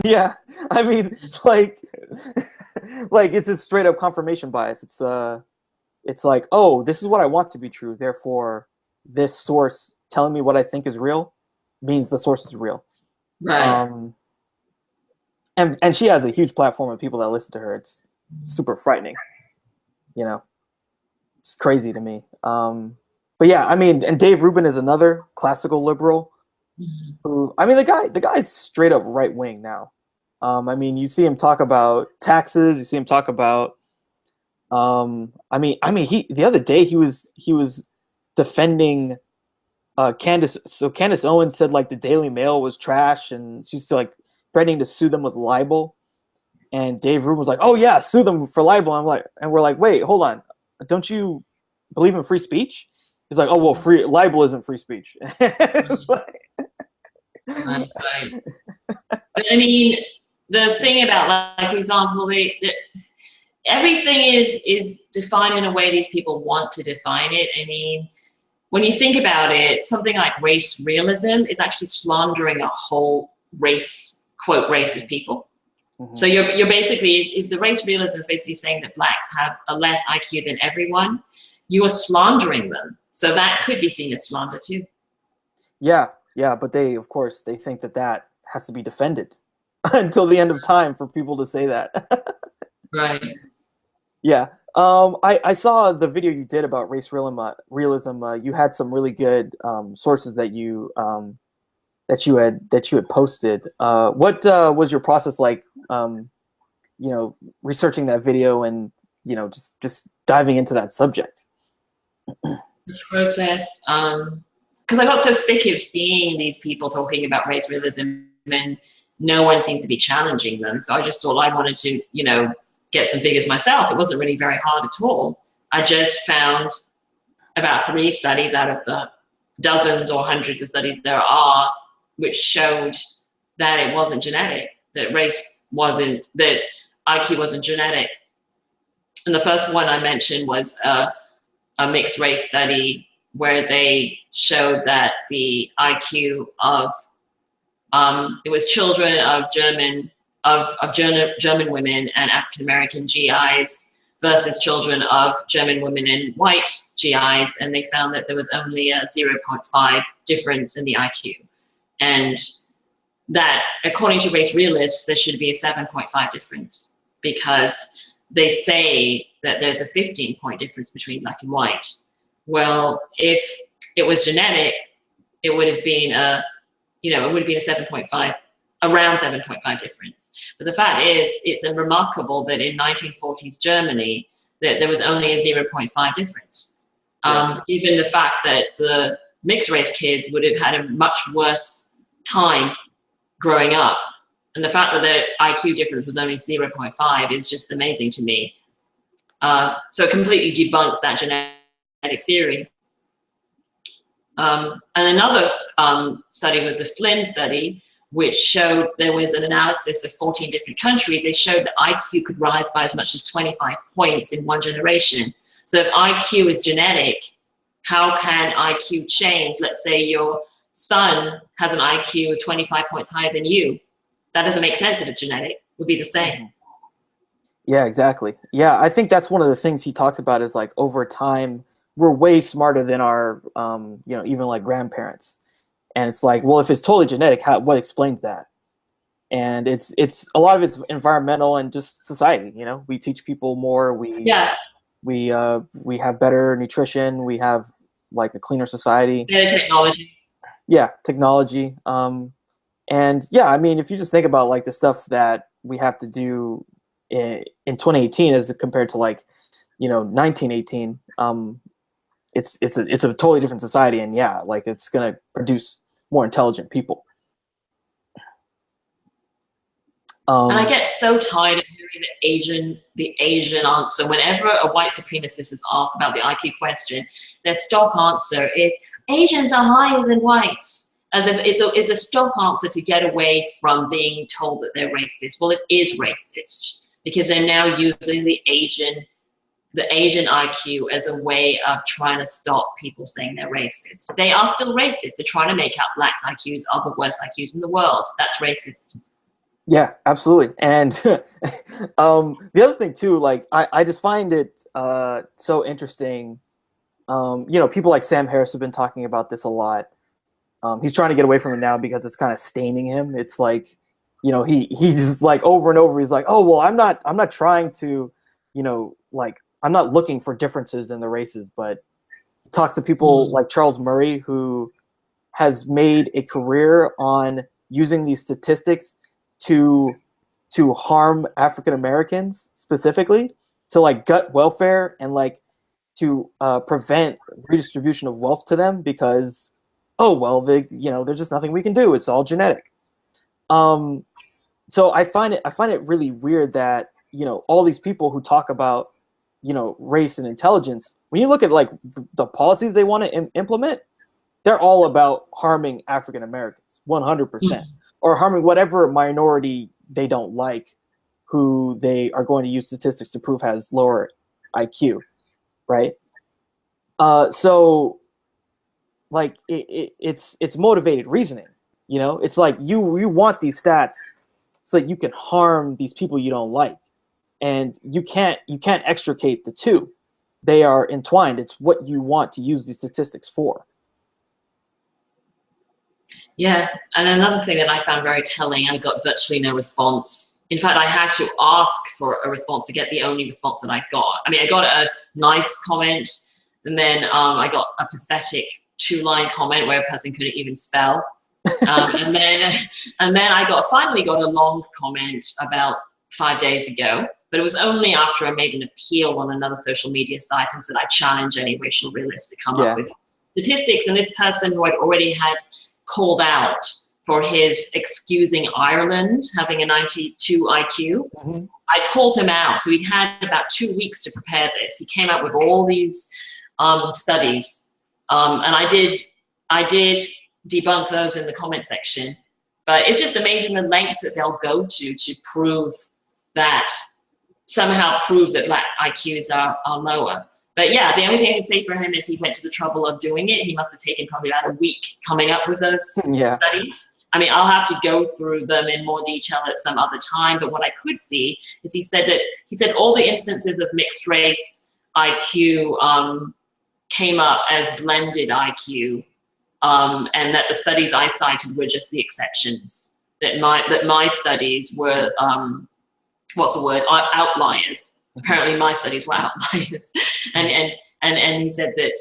Yeah, I mean, like, like it's just straight up confirmation bias. It's like, oh, this is what I want to be true. Therefore, this source telling me what I think is real means the source is real. Right. Um, and she has a huge platform of people that listen to her. It's super frightening. You know, it's crazy to me. But yeah, I mean, and Dave Rubin is another classical liberal Mhm. who, I mean, the guy's straight up right wing now. I mean, you see him talk about taxes. You see him talk about. I mean, he the other day he was defending Candace. So Candace Owens said like the Daily Mail was trash, and she's like threatening to sue them with libel. And Dave Rubin was like, "Oh yeah, sue them for libel." I'm like, and we're like, "Wait, hold on, don't you believe in free speech?" He's like, "Oh well, free libel isn't free speech." It's like, Right, right. But I mean, the thing about, like, for example, everything is defined in a way these people want to define it. I mean, when you think about it, something like race realism is actually slandering a whole race, quote, race of people. So Mhm. you're basically, if the race realism is basically saying that blacks have a less IQ than everyone, you are slandering them. So that could be seen as slander too. Yeah, yeah, but they, of course, they think that that has to be defended until the end of time for people to say that. Right. Yeah. I saw the video you did about race realism. Realism. You had some really good sources that you had posted. What was your process like? Researching that video and just diving into that subject. The process, because I got so sick of seeing these people talking about race realism and no one seems to be challenging them. So I just thought I wanted to, get some figures myself. It wasn't really very hard at all. I just found about 3 studies out of the dozens or hundreds of studies there are, which showed that it wasn't genetic, that race wasn't, that IQ wasn't genetic. And the first one I mentioned was a mixed race study where they showed that the IQ of it was children of German women and African American GIs versus children of German women and white GIs, and they found that there was only a 0.5 difference in the IQ, and that according to race realists there should be a 7.5 difference because they say that there's a 15-point difference between black and white. Well, if it was genetic, it would have been a 7.5, around 7.5 difference. But the fact is, it's remarkable that in 1940s Germany, that there was only a 0.5 difference. Yeah. Even the fact that the mixed race kids would have had a much worse time growing up. And the fact that the IQ difference was only 0.5 is just amazing to me. So it completely debunks that genetic theory. And another study was the Flynn study, which showed there was an analysis of 14 different countries. They showed that IQ could rise by as much as 25 points in one generation. So if IQ is genetic, how can IQ change? Let's say your son has an IQ of 25 points higher than you. That doesn't make sense if it's genetic. It would be the same. Mhm. Yeah, exactly. Yeah, I think that's one of the things he talked about is like over time we're way smarter than our even like grandparents. And it's like, well, if it's totally genetic, what explains that? And it's a lot of it's environmental and just society. We teach people more. Yeah, We have better nutrition. We have like a cleaner society. better technology. Yeah, technology. And yeah, I mean, if you just think about like the stuff that we have to do in 2018 as compared to like 1918, it's a totally different society, and yeah, like it's gonna produce more intelligent people. And I Um, get so tired of hearing the Asian answer. Whenever a white supremacist is asked about the IQ question, their stock answer is Asians are higher than whites, as if it's a stock answer to get away from being told that they're racist. Well, it is racist because they're now using the Asian IQ as a way of trying to stop people saying they're racist. They are still racist. They're trying to make out blacks' IQs are the worst IQs in the world. That's racist. Yeah, absolutely. And the other thing too, like I just find it so interesting. People like Sam Harris have been talking about this a lot. He's trying to get away from it now because it's kind of staining him. It's like, he's like over and over. He's like, oh well, I'm not trying to, like I'm not looking for differences in the races, but he talks to people Mm. like Charles Murray, who has made a career on using these statistics to harm African Americans specifically, to like gut welfare and like to prevent redistribution of wealth to them because, oh well, there's just nothing we can do. It's all genetic. Um, so I find it really weird that all these people who talk about race and intelligence, when you look at like the policies they want to implement, they're all about harming African Americans, 100%, Mm. or harming whatever minority they don't like, who they are going to use statistics to prove has lower IQ, right? So like it's motivated reasoning. It's like you want these stats so that you can harm these people you don't like, and you can't extricate the two. They are entwined. It's what you want to use these statistics for. Yeah, and another thing that I found very telling, I got virtually no response. In fact, I had to ask for a response to get the only response that I got. I mean, I got a nice comment, and then I got a pathetic two-line comment where a person couldn't even spell. And then I finally got a long comment about 5 days ago, but it was only after I made an appeal on another social media site and said I challenge any racial realist to come up Yeah. with statistics. And this person who I'd already had called out for his excusing Ireland having a 92 IQ, Mhm. I called him out. So he'd had about 2 weeks to prepare this. He came up with all these studies, and I did debunk those in the comment section. But it's just amazing the lengths that they'll go to prove that, somehow prove that black IQs are lower. But yeah, the only thing I can say for him is he went to the trouble of doing it. He must have taken probably about a week coming up with those Yeah. studies. I mean, I'll have to go through them in more detail at some other time. But what I could see is he said all the instances of mixed race IQ came up as blended IQ, and that the studies I cited were just the exceptions. That my studies were what's the word, outliers. Apparently my studies were outliers. And he said that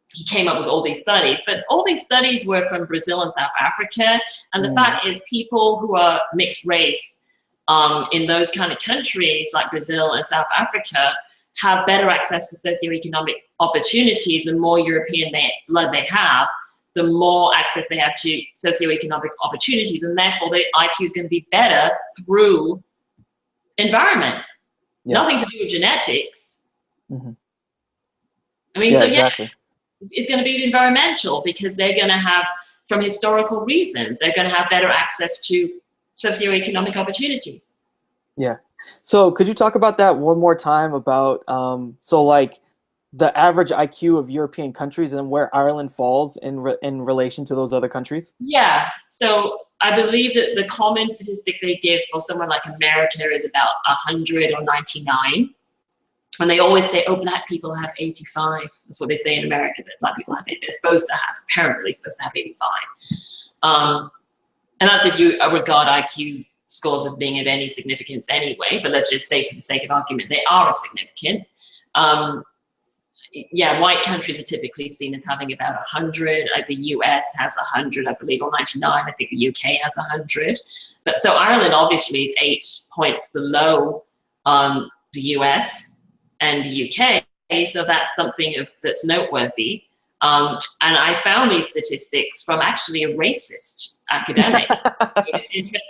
he came up with all these studies, but all these studies were from Brazil and South Africa. And the fact is, people who are mixed race in those kind of countries like Brazil and South Africa have better access to socioeconomic opportunities. The more European blood they have, the more access they have to socioeconomic opportunities, and therefore their IQ is going to be better through environment. Yeah. Nothing to do with genetics. Mm-hmm. I mean, Yeah, so exactly. it's going to be environmental because they're going to have, from historical reasons, they're going to have better access to socioeconomic opportunities. Yeah. So could you talk about that one more time about so like the average IQ of European countries and where Ireland falls in relation to those other countries? Yeah. So I believe that the common statistic they give for someone like America is about 100 or 99. And they always say, oh, black people have 85. That's what they say in America, that black people have, they're supposed to have, apparently supposed to have 85. And that's if you regard IQ scores as being of any significance anyway, but let's just say for the sake of argument, they are of significance. Yeah, white countries are typically seen as having about 100. Like the US has 100, I believe, or 99. I think the UK has 100. But so Ireland obviously is 8 points below the US and the UK. So that's something that's noteworthy. And I found these statistics from actually a racist academic. It's interesting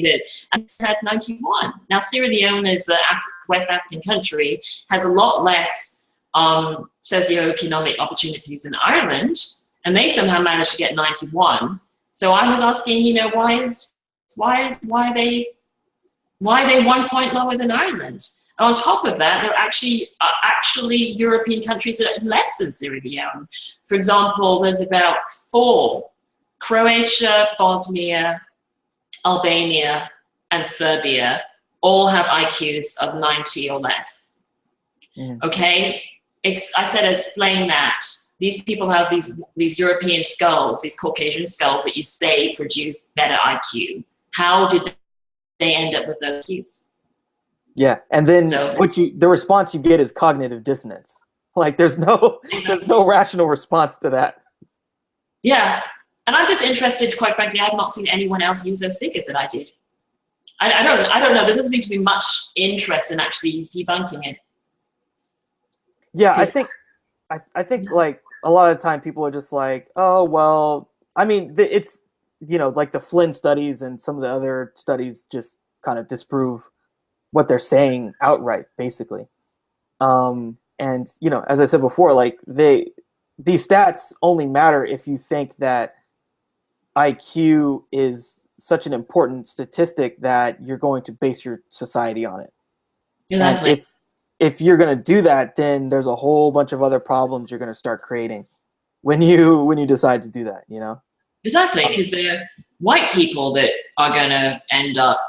that I had 91. Now, Sierra Leone is a West African country, has a lot less socioeconomic opportunities than Ireland, and they somehow managed to get 91. So I was asking, why are they 1 point lower than Ireland? And on top of that, there are actually European countries that are less than Sierra Leone. For example, there's about 4: Croatia, Bosnia, Albania, and Serbia all have IQs of 90 or less. Mm. Okay? I said, explain that. These people have these European skulls, these Caucasian skulls that you say produce better IQ. How did they end up with those IQs? Yeah, and then So, the response you get is cognitive dissonance. Like there's no there's exactly. no rational response to that. Yeah. And I'm just interested, quite frankly, I've not seen anyone else use those figures that I did. I don't know. There doesn't seem to be much interest in actually debunking it. Yeah, I Because think I think like a lot of the time people are just like, oh well, I mean it's like the Flynn studies and some of the other studies just kind of disprove what they're saying outright, basically. And as I said before, like these stats only matter if you think that IQ is such an important statistic that you're going to base your society on it. And exactly. if you're going to do that, then there's a whole bunch of other problems you're going to start creating when you decide to do that, Exactly, because they're white people that are going to end up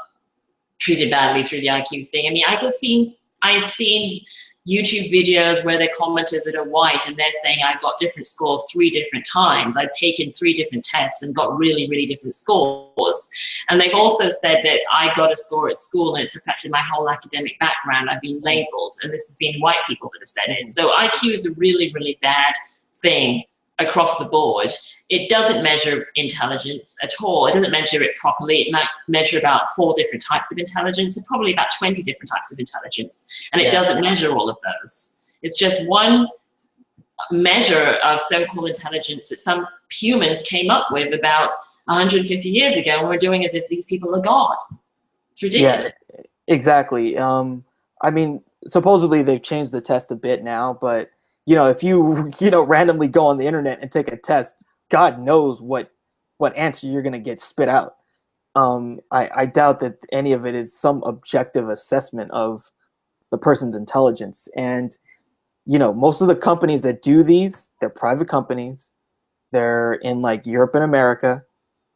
treated badly through the IQ thing. I mean, I've seen YouTube videos where they're commenters that are white and they're saying I got different scores 3 different times. I've taken 3 different tests and got really, really different scores. And they've also said that I got a score at school and it's affected my whole academic background. I've been labeled, and this has been white people that have said it. So IQ is a really, really bad thing across the board. It doesn't measure intelligence at all. It doesn't measure it properly. It might measure about 4 different types of intelligence and probably about 20 different types of intelligence. And it doesn't measure all of those. It's just one measure of so-called intelligence that some humans came up with about 150 years ago, and we're doing as if these people are God. It's ridiculous. Yeah, exactly. I mean, supposedly they've changed the test a bit now, but if you randomly go on the internet and take a test, God knows what answer you're gonna get spit out. I doubt that any of it is some objective assessment of the person's intelligence. And most of the companies that do these, they're private companies. They're in like Europe and America.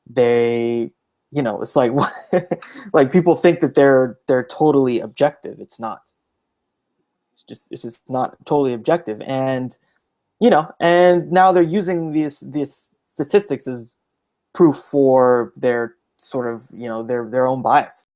They, it's like like people think that they're totally objective. It's not. It's just not totally objective. And now they're using these statistics as proof for their sort of their own bias.